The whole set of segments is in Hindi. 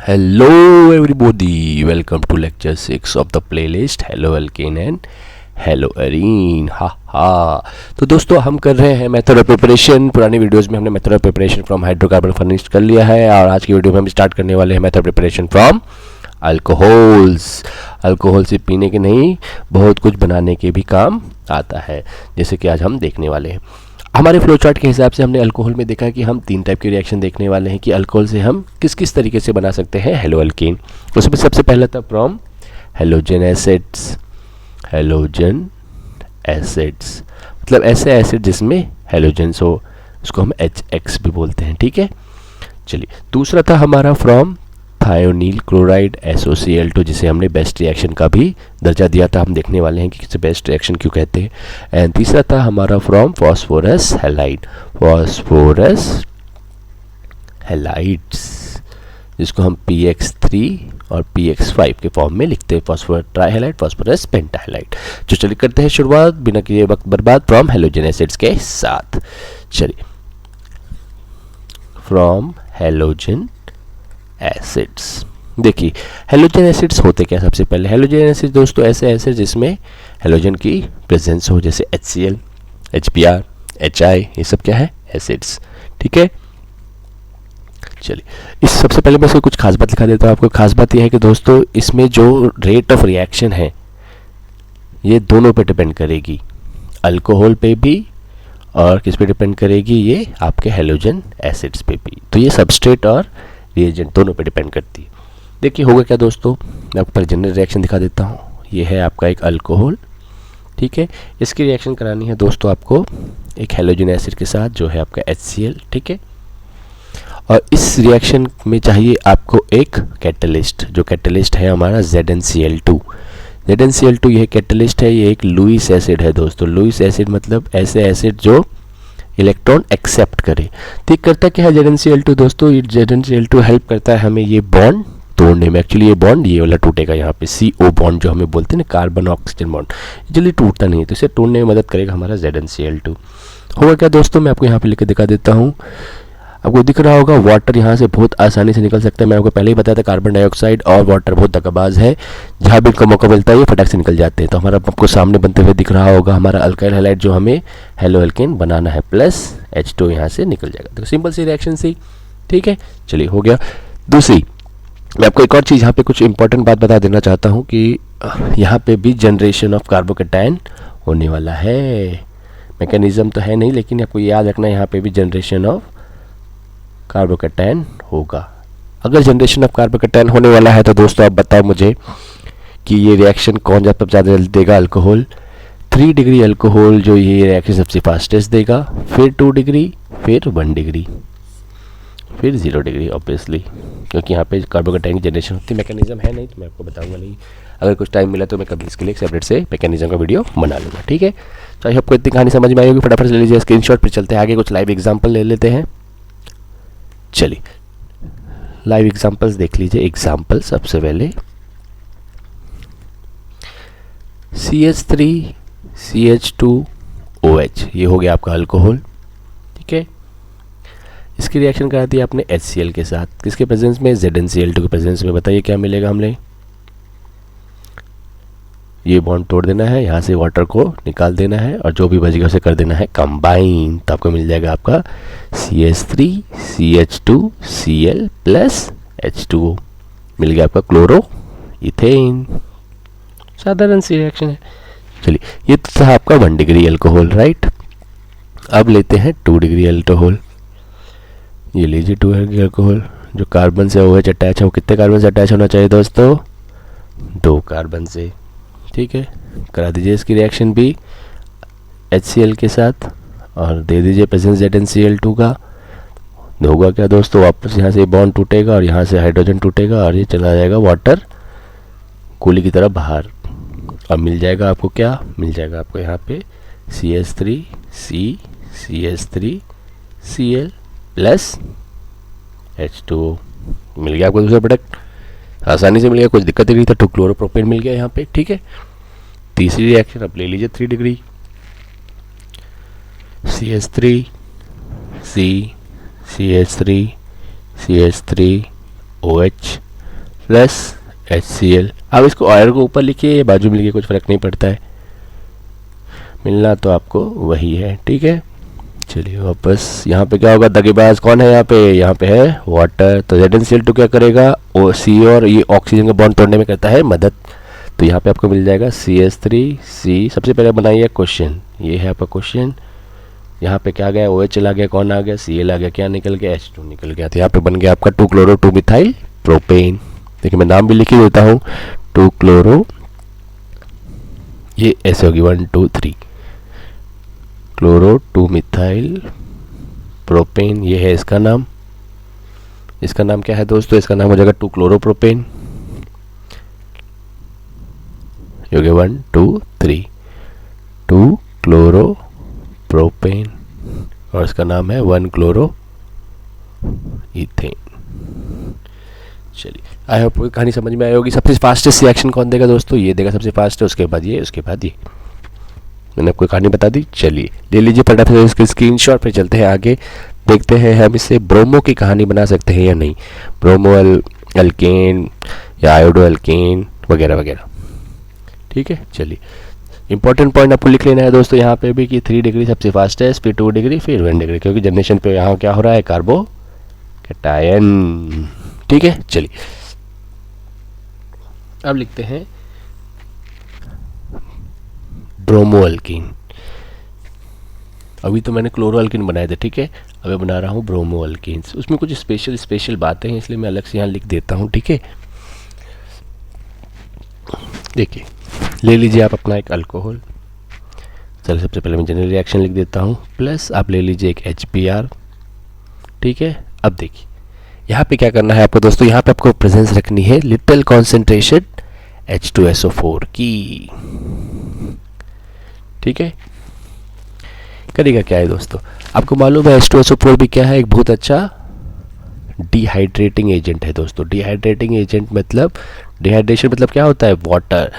Hello everybody, welcome to lecture 6 of the playlist Hello Alkane and Hello Arene। हा। तो दोस्तों हम कर रहे हैं मेथड ऑफ प्रिपरेशन। पुरानी वीडियोस में हमने method of preparation from hydrocarbon furnished कर लिया है और आज की वीडियो में हम स्टार्ट करने वाले हैं method preparation from alcohols. Alcohol से पीने के नहीं, बहुत कुछ बनाने के भी काम आता है, जैसे कि आज हम देखने वाले हैं। हमारे फ्लो चार्ट के हिसाब से हमने अल्कोहल में देखा कि हम 3 टाइप के रिएक्शन देखने वाले हैं कि अल्कोहल से हम किस किस तरीके से बना सकते हैं हेलो अल्केन। उसमें सबसे पहला था from halogen acids. Halogen acids मतलब ऐसे एसिड जिसमें हेलोजन्स हो, उसको हम HX भी बोलते हैं, ठीक है। चलिए, दूसरा था हमारा फ्रॉम थायोनील क्लोराइड SOCl2, जिसे हमने बेस्ट रिएक्शन का भी दर्जा दिया था। हम देखने वाले हैं कि इसे बेस्ट रिएक्शन क्यों कहते हैं। एंड तीसरा था हमारा from phosphorus halide. Phosphorus halides जिसको हम PX3 और PX5 के फॉर्म में लिखते हैं, फॉस्फोरस ट्राइहैलाइड, फॉस्फोरस पेंटाहैलाइड। जो चलिए करते हैं शुरुआत बिना किए वक्त बर्बाद फ्रॉम हेलोजन एसिड्स के साथ। चलिए, फ्रॉम हेलोजन एसिड्स। देखिए हेलोजन एसिड्स होते क्या। सबसे पहले हेलोजन एसिड दोस्तों ऐसे एसिड जिसमें हेलोजन की प्रेजेंस हो, जैसे HCl, HBr, HI, ये सब क्या है, एसिड्स, ठीक है। चलिए, इस सबसे पहले मैं इसको कुछ खास बात दिखा देता हूँ आपको। खास बात यह है कि दोस्तों इसमें जो रेट ऑफ रिएक्शन है ये दोनों पे डिपेंड करेगी, अल्कोहल पे भी और किस पे डिपेंड करेगी, ये आपके हेलोजन एसिड्स पे भी। तो ये सबस्ट्रेट और रिएजेंट दोनों पे डिपेंड करती है। देखिए होगा क्या दोस्तों, मैं आपको जनरल रिएक्शन दिखा देता हूँ। ये है आपका एक अल्कोहल, ठीक है। इसकी रिएक्शन करानी है दोस्तों आपको एक हेलोजन एसिड के साथ जो है आपका HCl, ठीक है। और इस रिएक्शन में चाहिए आपको एक कैटलिस्ट, जो कैटलिस्ट है हमारा ZnCl2। ZnCl2 यह कैटलिस्ट है, ये एक लुईस एसिड है दोस्तों। लुईस एसिड मतलब ऐसे एसिड जो इलेक्ट्रॉन एक्सेप्ट करे। ठीक करता क्या है ZnCl2 दोस्तों, ये ZnCl2 हेल्प करता है हमें ये बॉन्ड तोड़ने में। एक्चुअली ये बॉन्ड ये वाला टूटेगा, यहाँ पे CO बॉन्ड जो हमें बोलते हैं ना, कार्बन ऑक्सीजन बॉन्ड, जल्दी टूटता नहीं है, तो इसे तोड़ने में मदद करेगा हमारा ZnCl2। होगा क्या दोस्तों, मैं आपको यहाँ पे लिख के दिखा देता हूँ। आपको दिख रहा होगा वाटर यहाँ से बहुत आसानी से निकल सकता है। मैं आपको पहले ही बताया था कार्बन डाइऑक्साइड और वाटर बहुत दगाबाज है, जहाँ भी इनका मौका मिलता है ये फटाक से निकल जाते हैं। तो हमारा आपको सामने बनते हुए दिख रहा होगा हमारा अल्काइल हैलाइड जो हमें हेलो अल्केन बनाना है, प्लस H2 यहाँ से निकल जाएगा। तो सिंपल सी रिएक्शन सी, ठीक है। चलिए हो गया। दूसरी, मैं आपको एक और चीज़ यहाँ पे कुछ इंपॉर्टेंट बात बता देना चाहता हूँ कि यहाँ पे भी जनरेशन ऑफ कार्बोकैटायन होने वाला है। मैकेनिज्म तो है नहीं, लेकिन आपको याद रखना यहाँ पे भी जनरेशन ऑफ कार्बोकैटायन होगा। अगर जनरेशन ऑफ कार्बोकैटायन होने वाला है तो दोस्तों आप बताओ मुझे कि ये रिएक्शन कौन ज़्यादा देगा। अल्कोहल 3 डिग्री अल्कोहल जो ये रिएक्शन सबसे फास्टेस्ट देगा, फिर 2 डिग्री, फिर 1 डिग्री, फिर 0 डिग्री ऑब्वियसली, क्योंकि यहाँ पे कार्बोकैटायन की जनरेशन होती है। मैकेनिज्म है नहीं तो मैं आपको बताऊंगा नहीं। अगर कुछ टाइम मिला तो मैं कभी इसके लिए सेपरेट से मैकेनिज्म का वीडियो बना लूँगा, ठीक है। तो आई होप आपको इतनी कहानी समझ में आई होगी। फटाफट से ले लीजिए स्क्रीनशॉट, फिर चलते हैं आगे, कुछ लाइव एग्जाम्पल ले लेते हैं। चलिए लाइव एग्जांपल्स देख लीजिए। एग्जांपल सबसे पहले CH3 CH2OH, ये हो गया आपका अल्कोहल, ठीक है। इसकी रिएक्शन करा दी आपने HCl के साथ, किसके प्रेजेंस में, ZnCl2 के प्रेजेंस में। बताइए क्या मिलेगा हमें। ये बॉन्ड तोड़ देना है, यहाँ से वाटर को निकाल देना है और जो भी बचेगा उसे कर देना है कंबाइन। तो आपको मिल जाएगा आपका CH3 CH2Cl प्लस H2O, मिल गया आपका क्लोरो इथेन। साधारण सी रिएक्शन है। चलिए, ये तो था आपका 1 डिग्री अल्कोहल, राइट। अब लेते हैं 2 डिग्री अल्कोहल। ये लीजिए 2 डिग्री अल्कोहल, जो कार्बन से OH अटैच है वो कितने कार्बन से अटैच होना चाहिए दोस्तों, 2 कार्बन से, ठीक है। करा दीजिए इसकी रिएक्शन भी HCl के साथ और दे दीजिए प्रेजेंस ZnCl2 का। होगा क्या दोस्तों, वापस यहाँ से बॉन्ड टूटेगा और यहाँ से हाइड्रोजन टूटेगा और ये चला जाएगा वाटर गोली की तरह बाहर, और मिल जाएगा आपको क्या, मिल जाएगा आपको यहाँ पे CH3CCl प्लस H2O। मिल गया आपको दूसरा प्रोडक्ट, आसानी से मिल गया, कुछ दिक्कत नहीं था। 2 क्लोरोप्रोपेन मिल गया यहाँ पे, ठीक है। तीसरी रिएक्शन अब ले लीजिए 3 degree CH3 CH3OH plus HCl। अब इसको ऑयल को ऊपर लिखिए या बाजू में लिखिए, कुछ फ़र्क नहीं पड़ता है, मिलना तो आपको वही है। ठीक है, चलिए वापस यहाँ पे क्या होगा, दगेबाज कौन है यहाँ पे है वाटर। तो ZnCl2 क्या करेगा, C और ये ऑक्सीजन का बॉन्ड तोड़ने में करता है मदद। तो यहाँ पे आपको मिल जाएगा CH3C। सबसे पहले बनाइए क्वेश्चन, ये है आपका क्वेश्चन। यहाँ पे क्या गया, OH चला गया, कौन आ गया, Cl आ गया, क्या निकल गया, H2 निकल गया। तो यहाँ पे बन गया आपका 2-chloro-2-methyl प्रोपेन। देखिए मैं नाम भी लिख ही देता हूँ, 2-chloro, ये ऐसे होगी 1 2 3 chloro-2-methyl प्रोपेन, ये है इसका नाम। इसका नाम क्या है दोस्तों, इसका नाम हो जाएगा 2-chloro-propane। हो गया 1 2 3 2-chloro-propane और इसका नाम है 1-chloro-ethane। चलिए आई होप कहानी समझ में आई होगी। सबसे फास्टेस्ट रिएक्शन कौन देगा दोस्तों, ये देगा सबसे फास्ट है, उसके बाद ये, उसके बाद ये। मैंने आपको कहानी बता दी। चलिए ले लीजिए फटाफट इसके स्क्रीनशॉट पे, चलते हैं आगे, देखते हैं हम इससे ब्रोमो की कहानी बना सकते हैं या नहीं, ब्रोमो अल्केन या आयोडो अल्केन वगैरह वगैरह। ठीक है, चलिए इंपॉर्टेंट पॉइंट आपको लिख लेना है दोस्तों यहाँ पे भी कि 3 डिग्री सबसे फास्टेस्ट, फिर 2 डिग्री, फिर 1 डिग्री, क्योंकि जनरेशन पे यहाँ क्या हो रहा है, कार्बो कैटायन। ठीक है, चलिए अब लिखते हैं ब्रोमो अल्कीन। अभी तो मैंने क्लोरो अल्कीन बनाए थे, ठीक है, अब मैं बना रहा हूँ ब्रोमो अल्कीन्स। उसमें कुछ स्पेशल बातें हैं, इसलिए मैं अलग से यहाँ लिख देता हूँ। ठीक है, देखिए ले लीजिए आप अपना एक अल्कोहल। चलिए सबसे पहले मैं जनरल रिएक्शन लिख देता हूँ, प्लस आप ले लीजिए एक HBr। ठीक है, अब देखिए यहाँ पे क्या करना है आपको दोस्तों, यहाँ पे आपको प्रेजेंस रखनी है लिटिल कॉन्सेंट्रेशन H2SO4 की। ठीक है, करेगा क्या है दोस्तों, आपको मालूम है H2SO4 भी क्या है, एक बहुत अच्छा डिहाइड्रेटिंग एजेंट है दोस्तों। डिहाइड्रेटिंग एजेंट मतलब, डिहाइड्रेशन मतलब क्या होता है, वाटर।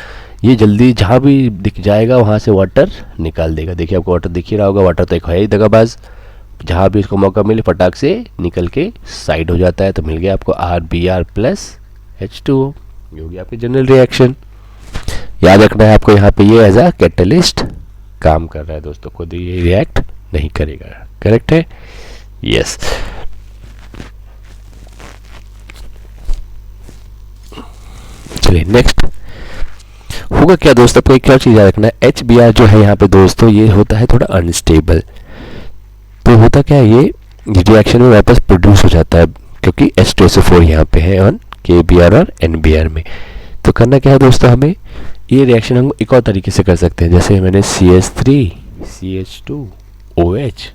ये जल्दी जहाँ भी दिख जाएगा वहाँ से वाटर निकाल देगा। देखिए आपको वाटर दिख ही रहा होगा, वाटर तो एक है ही दगाबाज, जहाँ भी इसको मौका मिले फटाक से निकल के साइड हो जाता है। तो मिल गया आपको RBr प्लस H2O, ये हो गया आपकी जनरल रिएक्शन। याद रखना है आपको यहाँ पे ये एज अ कैटलिस्ट काम कर रहा है दोस्तों, खुद ये रिएक्ट नहीं करेगा। करेक्ट है, यस। चलिए नेक्स्ट होगा क्या दोस्तों, आपको एक क्या चीज़ याद रखना है, HBr जो है यहाँ पे दोस्तों ये होता है थोड़ा अनस्टेबल। तो होता क्या है, ये रिएक्शन में वापस प्रोड्यूस हो जाता है, क्योंकि H2SO4 यहाँ पे है ऑन KBr और NBr में। तो करना क्या है दोस्तों, हमें ये रिएक्शन हम एक और तरीके से कर सकते हैं। जैसे मैंने CH3CH2OH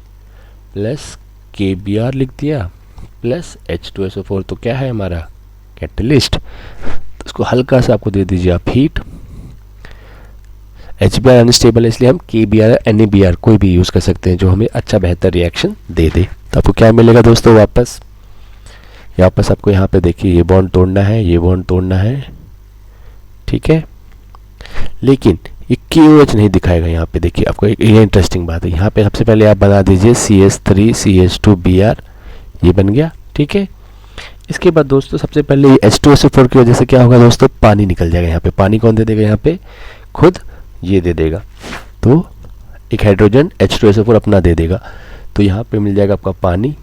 प्लस KBr लिख दिया प्लस H2SO4, तो क्या है हमारा कैटलिस्ट। तो उसको हल्का सा आपको दे दीजिए आप हीट। HBr अनस्टेबल है, इसलिए हम KBr NABr कोई भी यूज़ कर सकते हैं जो हमें अच्छा बेहतर रिएक्शन दे दे। तो आपको क्या मिलेगा दोस्तों, वापस आपको यहाँ पे देखिए ये बॉन्ड तोड़ना है, ये बॉन्ड तोड़ना है। ठीक है, लेकिन ये KOH नहीं दिखाएगा यहाँ पे। देखिए आपको एक ये इंटरेस्टिंग बात है, यहाँ पे सबसे पहले आप बना दीजिए CH3CH2Br, ये बन गया। ठीक है, इसके बाद दोस्तों सबसे पहले ये H2SO4 की वजह से क्या होगा दोस्तों, पानी निकल जाएगा। यहाँ पे पानी कौन दे देगा, यहाँ पे खुद ये दे देगा। तो एक हाइड्रोजन H2SO4 अपना दे देगा, तो यहाँ पे मिल जाएगा आपका पानी।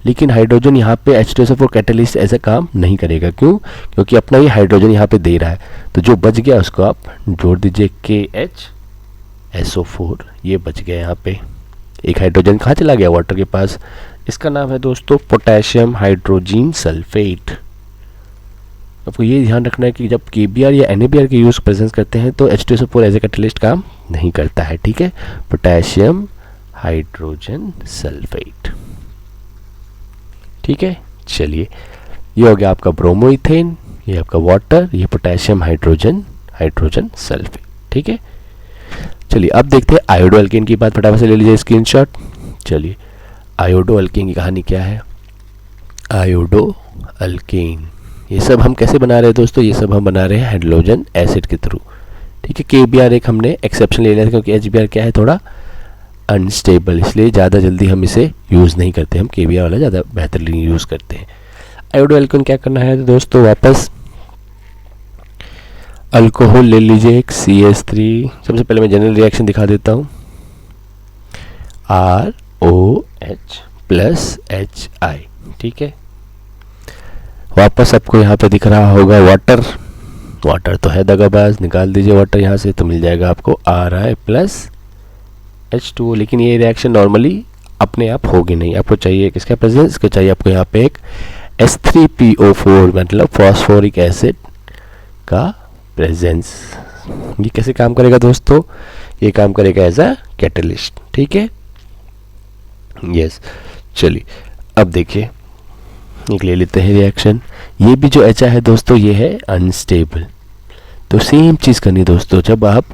लेकिन हाइड्रोजन यहाँ पे H2SO4 कैटलिस्ट ऐसा काम नहीं करेगा। क्यों, क्योंकि अपना ये हाइड्रोजन यहाँ पे दे रहा है। तो जो बच गया उसको आप जोड़ दीजिए KHSO4, ये बच गया यहाँ पे। एक हाइड्रोजन कहाँ चला गया, वाटर के पास। इसका नाम है दोस्तों पोटेशियम हाइड्रोजीन सल्फेट। आपको ये ध्यान रखना है कि जब KBr या NABr के यूज़ प्रेजेंस करते हैं तो H2SO4 एज ए कैटलिस्ट काम नहीं करता है। ठीक है, पोटेशियम हाइड्रोजन सल्फेट। ठीक है, चलिए ये हो गया आपका ब्रोमो इथेन, ये आपका वाटर, ये पोटेशियम हाइड्रोजन सल्फेट। ठीक है, चलिए अब देखते हैं आयोडो अल्केन की बात। फटाफट से ले लीजिए स्क्रीनशॉट। चलिए आयोडो अल्केन की कहानी क्या है, आयोडो अल्केन ये सब हम कैसे बना रहे हैं दोस्तों, ये सब हम बना रहे हैं हाइड्रोजन एसिड के थ्रू। ठीक है, KBr एक हमने एक्सेप्शन ले लिया था, क्योंकि HBr क्या है थोड़ा अनस्टेबल, इसलिए ज़्यादा जल्दी हम इसे यूज़ नहीं करते, हम KBr वाला ज़्यादा बेहतरीन यूज़ करते हैं। आयोडो एल्कोन क्या करना है तो दोस्तों, वापस अल्कोहल ले लीजिए एक CH3। सबसे पहले मैं जनरल रिएक्शन दिखा देता हूँ, ROH प्लस HI, ठीक है। वापस आपको यहाँ पे दिख रहा होगा वाटर, वाटर तो है दगाबाज, निकाल दीजिए वाटर यहाँ से, तो मिल जाएगा आपको RI प्लस H2O। लेकिन ये रिएक्शन नॉर्मली अपने आप होगी नहीं, आपको चाहिए किसका प्रेजेंस, इसके चाहिए आपको यहाँ पे एक H3PO4 मतलब फॉस्फोरिक एसिड का प्रेजेंस। ये कैसे काम करेगा दोस्तों, ये काम करेगा एज अ कैटलिस्ट, ठीक है। यस, चलिए अब देखिए एक ले लेते हैं रिएक्शन। ये भी जो HI है दोस्तों, ये है अनस्टेबल। तो सेम चीज़ करनी है दोस्तों, जब आप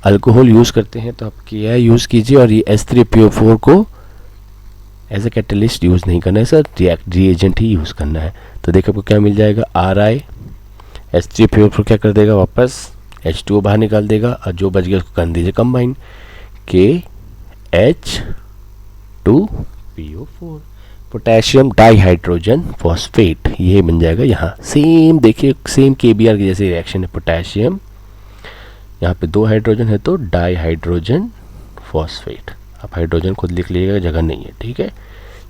अल्कोहल यूज़ करते हैं तो आप क्या यूज़ कीजिए, और ये H3PO4 को एज ए कैटलिस्ट यूज़ नहीं करना है सर, रिएजेंट ही यूज़ करना है। तो देखो आपको क्या मिल जाएगा, RI H3PO4 क्या कर देगा, वापस H2O बाहर निकाल देगा, और जो बच गया उसको कर दीजिए combine, KH2PO4 potassium dihydrogen phosphate, ये बन जाएगा यहाँ। सेम देखिए, सेम KBr की जैसे रिएक्शन है, पोटेशियम यहाँ पे 2 हाइड्रोजन है तो डाइहाइड्रोजन फॉस्फेट। आप हाइड्रोजन खुद लिख लीजिएगा, जगह नहीं है, ठीक है।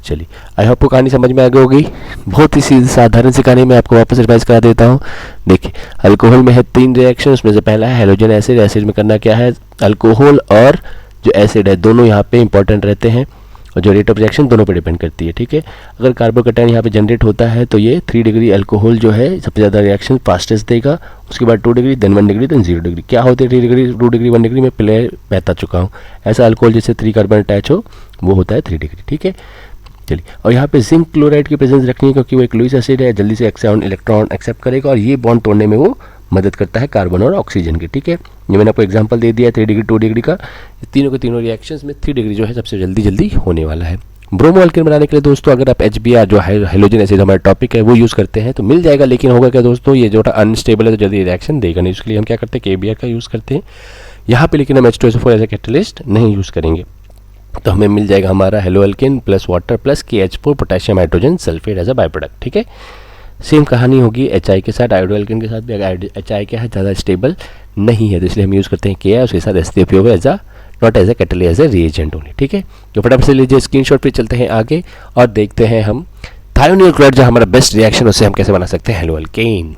चलिए, आई होप को कहानी समझ में आ गई होगी। बहुत ही सीधी साधारण सी कहानी मैं आपको वापस रिवाइज करा देता हूँ। देखिए, अल्कोहल में है 3 रिएक्शन, उसमें से पहला है हेलोजन एसिड। एसिड में करना क्या है, अल्कोहल और जो एसिड है दोनों यहाँ पे इंपॉर्टेंट रहते हैं, और जो रेट ऑफ रिएक्शन दोनों पे डिपेंड करती है, ठीक है। अगर कार्बोकैटायन यहाँ पे जनरेट होता है तो ये 3 डिग्री अल्कोहल जो है सबसे ज़्यादा रिएक्शन फास्टेस्ट देगा, उसके बाद 2 degree, then 1 degree, then 0 degree. क्या होते हैं 3 डिग्री, 2 डिग्री, 1 डिग्री में पहले बता चुका हूँ। ऐसा अल्कोहल जैसे 3 कार्बन अटैच हो वो होता है 3 डिग्री, ठीक है। चलिए, और यहाँ पे जिंक क्लोराइड की प्रेजेंस रखनी है, क्योंकि वो एक लुईस एसिड है, जल्दी से इलेक्ट्रॉन एक्सेप्ट करेगा, और ये बॉन्ड तोड़ने में वो मदद करता है कार्बन और ऑक्सीजन की, ठीक है। ये मैंने आपको एग्जांपल दे दिया है 3 डिग्री 2 डिग्री का। तीनों के तीनों रिएक्शंस में 3 डिग्री जो है सबसे जल्दी होने वाला है। ब्रोमो अल्केन बनाने के लिए दोस्तों, अगर आप HBr जो हेलोजन एसिड हमारा टॉपिक है वो यूज़ करते हैं तो मिल जाएगा, लेकिन होगा क्या दोस्तों, ये जो अनस्टेबल है तो जल्दी रिएक्शन देगा नहीं, इसके लिए हम क्या करते हैं KBr का यूज़ करते हैं यहाँ पे। लेकिन हम H2SO4 एज ए कैटलिस्ट नहीं यूज़ करेंगे, तो हमें मिल जाएगा हमारा halo alkane plus water plus KH4 potassium hydrogen sulphate as a by product, ठीक है। सेम कहानी होगी HI के साथ, आयोडो एल्केन के साथ भी। HI क्या है, ज़्यादा स्टेबल नहीं है, तो इसलिए हम यूज़ करते हैं KI, उसके साथ H3PO as a not as a catalyst, as a reagent only, ठीक है। तो फटाफट से लीजिए स्क्रीनशॉट पे, चलते हैं आगे और देखते हैं हम थायोनिल क्लोराइड जो हमारा बेस्ट रिएक्शन, उससे हम कैसे बना सकते हैं हेलो अल्केन।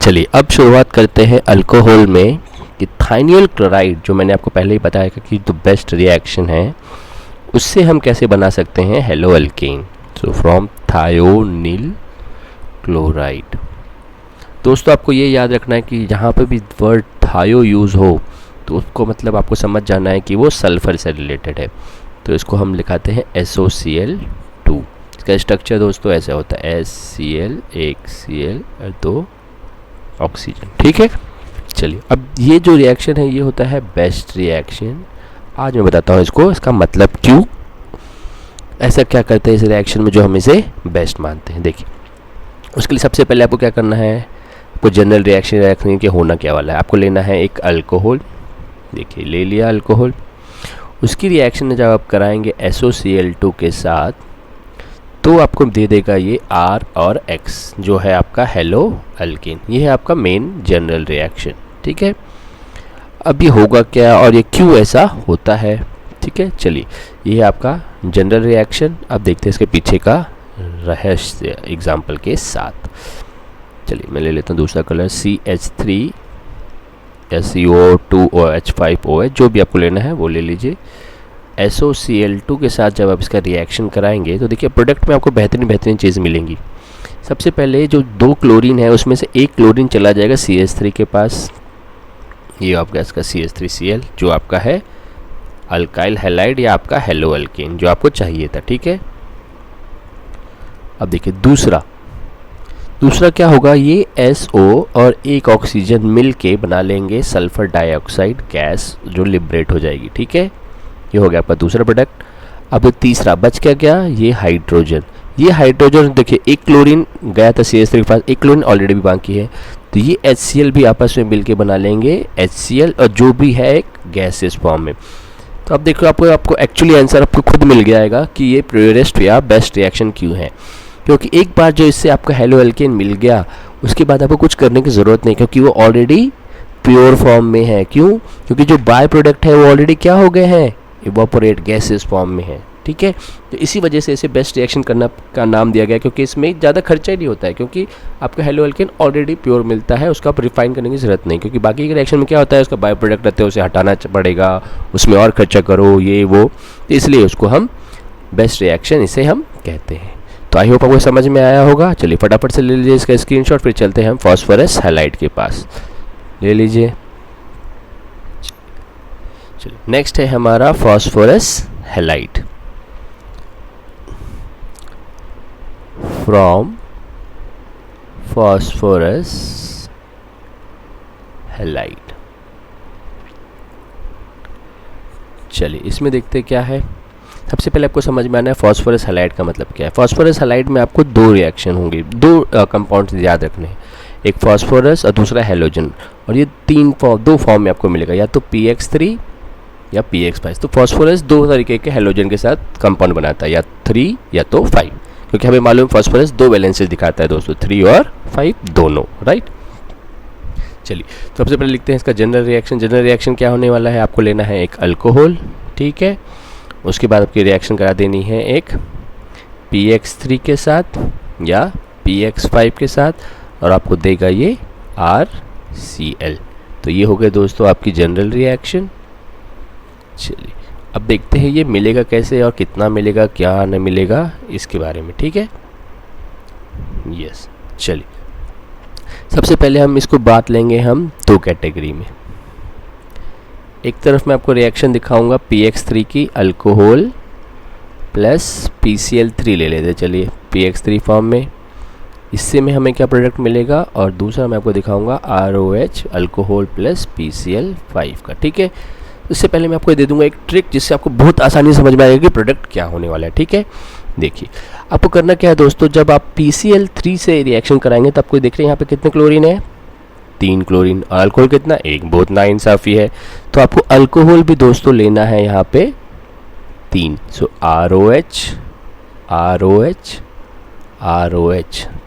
चलिए, अब शुरुआत करते हैं अल्कोहल में कि थायोनिल क्लोराइड जो मैंने आपको पहले ही बताया कि जो बेस्ट रिएक्शन है, उससे हम कैसे बना सकते हैं hello alkane. So from thionyl chloride, दोस्तों आपको ये याद रखना है कि जहाँ पे भी वर्ड थायो यूज़ हो तो उसको मतलब आपको समझ जाना है कि वो सल्फर से रिलेटेड है। तो इसको हम लिखाते हैं SOCl2। इसका स्ट्रक्चर दोस्तों ऐसा होता है, HCl, 1 Cl और 2 ऑक्सीजन, ठीक है। चलिए, अब ये जो रिएक्शन है ये होता है बेस्ट रिएक्शन। आज मैं बताता हूँ इसको, इसका मतलब क्यों ऐसा क्या करते हैं इस रिएक्शन में जो हम इसे बेस्ट मानते हैं। देखिए, उसके लिए सबसे पहले आपको क्या करना है, आपको जनरल रिएक्शन रखनी है कि होना क्या वाला है। आपको लेना है एक अल्कोहल, देखिए ले लिया अल्कोहल, उसकी रिएक्शन जब आप कराएंगे SOCl2 के साथ तो आपको दे देगा ये R और X जो है आपका हेलो अल्केन। ये है आपका मेन जनरल रिएक्शन, ठीक है। अब ये होगा क्या और ये क्यों ऐसा होता है, ठीक है। चलिए, ये है आपका जनरल रिएक्शन। अब देखते हैं इसके पीछे का रहस्य एग्जाम्पल के साथ। चलिए, मैं ले लेता हूँ दूसरा कलर, CH3 SiO2OH5OH, जो भी आपको लेना है वो ले लीजिए। SOCl2 के साथ जब आप इसका रिएक्शन कराएंगे तो देखिए प्रोडक्ट में आपको बेहतरीन चीज़ मिलेंगी। सबसे पहले जो 2 क्लोरीन है उसमें से एक क्लोरीन चला जाएगा CH3 के पास, ये आपका इसका CH3Cl जो आपका है अल्काइल हैलाइड या आपका हेलो अल्केन जो आपको चाहिए था, ठीक है। अब देखिए दूसरा क्या होगा, ये SO और एक ऑक्सीजन मिल के बना लेंगे सल्फर डाइऑक्साइड गैस जो लिबरेट हो जाएगी, ठीक है। ये हो गया आपका दूसरा प्रोडक्ट। अब तीसरा बच क्या, ये हाइड्रोजन। ये हाइड्रोजन देखिए एक क्लोरीन गया था CH3 के पास, एक क्लोरीन ऑलरेडी भी बाकी है, तो ये HCl भी आपस में मिलके बना लेंगे HCl, और जो भी है एक गैसेस फॉर्म में। तो अब देखो आपको एक्चुअली आंसर आपको खुद मिल गया कि ये प्योरेस्ट या बेस्ट रिएक्शन क्यों है। क्योंकि एक बार जो इससे आपका हेलो एल्केन मिल गया, उसके बाद आपको कुछ करने की ज़रूरत नहीं, क्योंकि वो ऑलरेडी प्योर फॉर्म में है। क्यों? क्योंकि जो बाय प्रोडक्ट है वो ऑलरेडी क्या हो गए हैं, इवापोरेट गैसेस फॉर्म में है। ठीक है, तो इसी वजह से इसे बेस्ट रिएक्शन करना का नाम दिया गया, क्योंकि इसमें ज़्यादा खर्चा ही नहीं होता है, क्योंकि आपका हेलो एल्केन ऑलरेडी प्योर मिलता है, उसका आप रिफाइन करने की ज़रूरत नहीं। क्योंकि बाकी के रिएक्शन में क्या होता है, उसका बाय प्रोडक्ट रहते हैं, उसे हटाना पड़ेगा, उसमें और खर्चा करो, ये वो, तो इसलिए उसको हम बेस्ट रिएक्शन इसे हम कहते हैं। तो आई होप आपको समझ में आया होगा। चलिए फटाफट से ले लीजिए इसका स्क्रीनशॉट, फिर चलते हैं हम फॉस्फोरस हैलाइड के पास। ले लीजिए। चलिए नेक्स्ट है हमारा phosphorus halide. From phosphorus halide. चलिए इसमें देखते क्या है। सबसे पहले आपको समझ में आना है फॉस्फोरस हैलाइड का मतलब क्या है। फॉस्फोरस हैलाइड में आपको दो रिएक्शन होंगे, दो कंपाउंड्स याद रखने हैं, एक फॉस्फोरस और दूसरा हैलोजन, और ये दो फॉर्म में आपको मिलेगा, या तो PX3 या PX5। तो फॉस्फोरस दो तरीके के हैलोजन के साथ कंपाउंड बनाता है, या 3 या तो 5, क्योंकि हमें मालूम फॉस्फोरस दो वैलेंसेस दिखाता है दोस्तों, 3 और 5 दोनों, राइट। चलिए सबसे पहले लिखते हैं इसका जनरल रिएक्शन। जनरल रिएक्शन क्या होने वाला है, आपको लेना है एक अल्कोहल, ठीक है, उसके बाद आपकी रिएक्शन करा देनी है एक PX3 के साथ या PX5 के साथ, और आपको देगा ये RCl। तो ये हो गए दोस्तों आपकी जनरल रिएक्शन। चलिए अब देखते हैं ये मिलेगा कैसे और कितना मिलेगा, क्या न मिलेगा इसके बारे में, ठीक है। यस, चलिए सबसे पहले हम इसको बात लेंगे हम दो कैटेगरी में। एक तरफ मैं आपको रिएक्शन दिखाऊंगा PX3 की, अल्कोहल प्लस PCl3 ले लेते, चलिए PX3 फॉर्म में, इससे में हमें क्या प्रोडक्ट मिलेगा, और दूसरा मैं आपको दिखाऊंगा ROH अल्कोहल प्लस PCl5 का, ठीक है। इससे पहले मैं आपको दे दूंगा एक ट्रिक, जिससे आपको बहुत आसानी समझ में आएगा कि प्रोडक्ट क्या होने वाला है, ठीक है। देखिए आपको करना क्या है दोस्तों, जब आप PCl3 से रिएक्शन कराएंगे तो आपको देख रहे हैं यहाँ पे कितने क्लोरीन है, 3 क्लोरीन, और अल्कोहल कितना, एक, बहुत नाइंसाफ़ी है। तो आपको अल्कोहल भी दोस्तों लेना है यहाँ पे 3, सो ROH,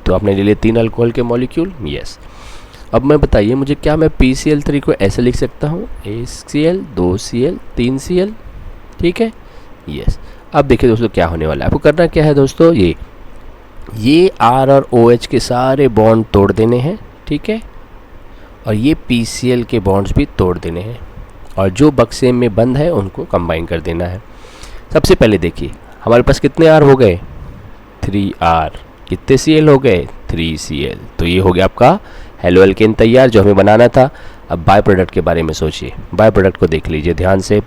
तो आपने ले लिए 3 अल्कोहल के मॉलिक्यूल। यस, अब मैं बताइए मुझे, क्या मैं PCl3 को ऐसे लिख सकता हूँ, HCl 2Cl 3Cl, ठीक है। यस, अब देखिए दोस्तों क्या होने वाला है। आपको करना क्या है दोस्तों, ये R और OH के सारे बॉन्ड तोड़ देने हैं, ठीक है, और ये PCl के बॉन्ड्स भी तोड़ देने हैं, और जो बक्से में बंद है उनको कंबाइन कर देना है। सबसे पहले देखिए हमारे पास कितने R हो गए, 3R, कितने Cl हो गए, 3Cl। तो ये हो गया आपका हेलो एल्केन तैयार, जो हमें बनाना था। अब बाय प्रोडक्ट के बारे में सोचिए, बाय प्रोडक्ट को देख लीजिए ध्यान से।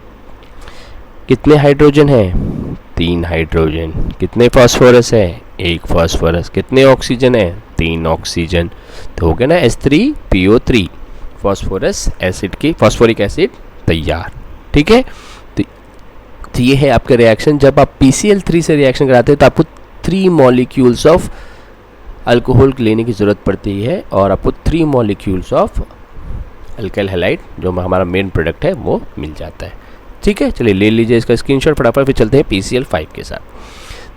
कितने हाइड्रोजन हैं, 3 हाइड्रोजन। कितने फास्फोरस है, 1 फास्फोरस। कितने ऑक्सीजन है, 3 ऑक्सीजन। तो हो गया ना H3PO3, फास्फोरस एसिड की, फास्फोरिक एसिड तैयार, ठीक है। तो ये है आपका रिएक्शन। जब आप PCl3 से रिएक्शन कराते हैं तो आपको 3 मॉलिक्यूल्स ऑफ अल्कोहल लेने की ज़रूरत पड़ती है, और आपको 3 मॉलिक्यूल्स ऑफ अल्काइल हैलाइड, जो हमारा मेन प्रोडक्ट है, वो मिल जाता है, ठीक है। चलिए ले लीजिए इसका स्क्रीनशॉट फटाफट, फिर चलते हैं PCl5 के साथ।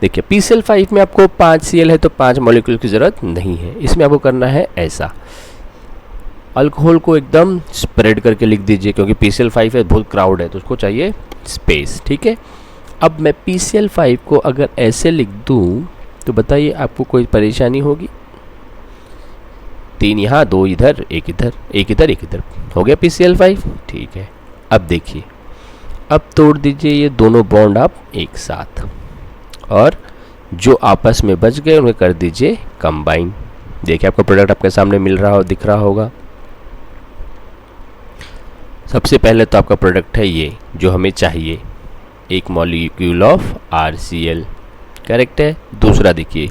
देखिए PCl5 में आपको 5 Cl है तो 5 मॉलिक्यूल की ज़रूरत नहीं है। इसमें आपको करना है ऐसा, अल्कोहल को एकदम स्प्रेड करके लिख दीजिए, क्योंकि PCl5 है, बहुत क्राउड है, तो उसको चाहिए स्पेस, ठीक है। अब मैं PCl5 को अगर ऐसे लिख दूँ तो बताइए आपको कोई परेशानी होगी। 3 यहाँ, 2 इधर, 1 इधर, 1 इधर, 1 इधर, हो गया PCl5, ठीक है। अब देखिए, अब तोड़ दीजिए ये दोनों बॉन्ड आप एक साथ, और जो आपस में बच गए उन्हें कर दीजिए कंबाइन। देखिए आपका प्रोडक्ट आपके सामने मिल रहा हो, दिख रहा होगा। सबसे पहले तो आपका प्रोडक्ट है ये जो हमें चाहिए, एक मॉलिक्यूल ऑफ RCl, करेक्ट है। दूसरा देखिए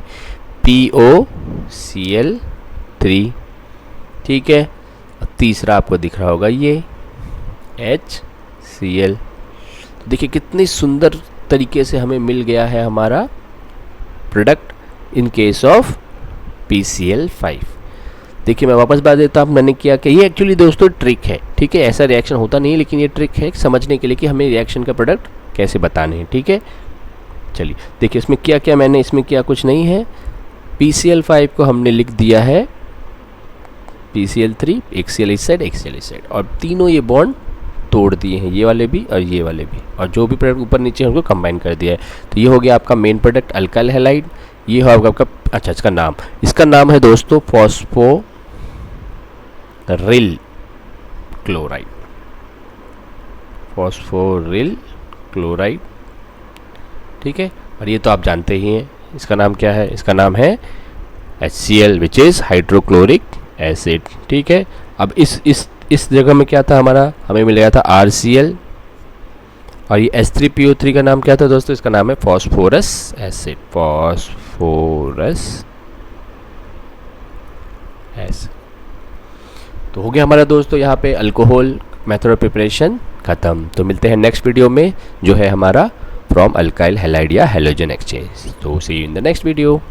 POCl3, ठीक है। और तीसरा आपको दिख रहा होगा ये HCl। देखिए कितनी सुंदर तरीके से हमें मिल गया है हमारा product in case of PCl5। देखिए मैं वापस बता देता हूँ मैंने क्या कि ये एक्चुअली दोस्तों ट्रिक है, ठीक है, ऐसा रिएक्शन होता नहीं है, लेकिन ये ट्रिक है समझने के लिए कि हमें रिएक्शन का प्रोडक्ट कैसे बताने हैं, ठीक है। चलिए देखिए इसमें क्या क्या मैंने इसमें किया, कुछ नहीं है। PCl5 को हमने लिख दिया है PCl3, एक Cl इस साइड, एक Cl इस साइड, और तीनों ये बॉन्ड तोड़ दिए हैं, ये वाले भी और ये वाले भी, और जो भी प्रोडक्ट ऊपर नीचे है उनको कंबाइन कर दिया है। तो ये हो गया आपका मेन प्रोडक्ट अल्काइल हैलाइड। ये हो आपका अच्छा इसका नाम है दोस्तों फॉस्फोरिल क्लोराइड, फॉस्फोरिल क्लोराइड, ठीक है। और ये तो आप जानते ही हैं इसका नाम क्या है, इसका नाम है HCl which is hydrochloric acid, ठीक है। अब इस जगह में क्या था हमारा, हमें मिलेगा था RCl, और ये H3PO3 का नाम क्या था दोस्तों, इसका नाम है फॉस्फोरस एसिड, फॉस्फोरस एसिड। तो हो गया हमारा दोस्तों यहाँ पे अल्कोहल मेथड ऑफ प्रिपरेशन खत्म। तो मिलते हैं नेक्स्ट वीडियो में जो है हमारा फ्रॉम अल्काइल हैलाइड या हैलोजन एक्सचेंज। तो see you in the next video.